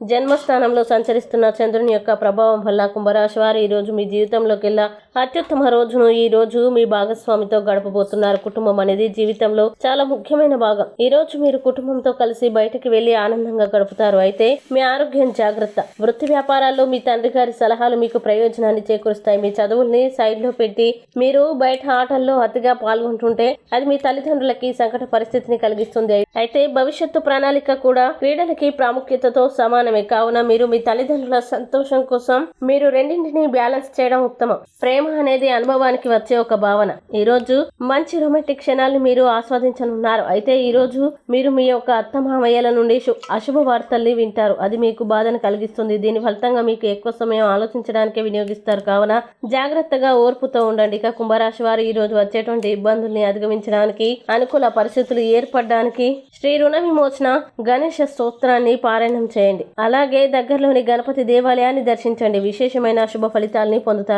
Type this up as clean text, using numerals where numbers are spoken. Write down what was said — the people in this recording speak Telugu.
జన్మస్థానంలో సంచరిస్తున్న చంద్రుని యొక్క ప్రభావం వల్ల కుంభరాశి వారు ఈ రోజు మీ జీవితంలోకెల్లా అత్యుత్తమ రోజును ఈ రోజు మీ భాగస్వామితో గడపబోతున్నారు. కుటుంబం అనేది జీవితంలో చాలా ముఖ్యమైన భాగం. ఈ రోజు మీరు కుటుంబంతో కలిసి బయటకు వెళ్లి ఆనందంగా గడుపుతారు. అయితే మీ ఆరోగ్యం జాగ్రత్త. వృత్తి వ్యాపారాల్లో మీ తండ్రి గారి సలహాలు మీకు ప్రయోజనాన్ని చేకూరుస్తాయి. మీ చదువుల్ని సైడ్ లో పెట్టి మీరు బయట ఆటల్లో అతిగా పాల్గొంటుంటే అది మీ తల్లిదండ్రులకి సంకట పరిస్థితిని కలిగిస్తుంది. అయితే భవిష్యత్తు ప్రణాళిక కూడా క్రీడలకి ప్రాముఖ్యతతో సమానమే. కావున మీరు మీ తల్లిదండ్రుల సంతోషం కోసం మీరు రెండింటిని బ్యాలెన్స్ చేయడం ఉత్తమం. ప్రేమ అనేది అనుభవానికి వచ్చే ఒక భావన. ఈ రోజు మంచి రొమాంటిక్ క్షణాలను మీరు ఆస్వాదించనున్నారు. అయితే ఈ రోజు మీరు మీ యొక్క అత్తమామయ్యల నుండి అశుభ వార్తల్ని వింటారు. అది మీకు బాధను కలిగిస్తుంది. దీని ఫలితంగా మీకు ఎక్కువ సమయం ఆలోచించడానికే వినియోగిస్తారు. కావున జాగ్రత్తగా ఓర్పుతో ఉండండి. ఇక కుంభరాశి వారు ఈ రోజు వచ్చేటువంటి ఇబ్బందుల్ని అధిగమించడానికి, అనుకూల పరిస్థితులు ఏర్పడడానికి శ్రీ రుణ విమోచన గణేష స్తోత్రాన్ని పారాయణం చేయండి. అలాగే దగ్గరలోని గణపతి దేవాలయాన్ని దర్శించండి. విశేషమైన శుభ ఫలితాలని పొందుతారు.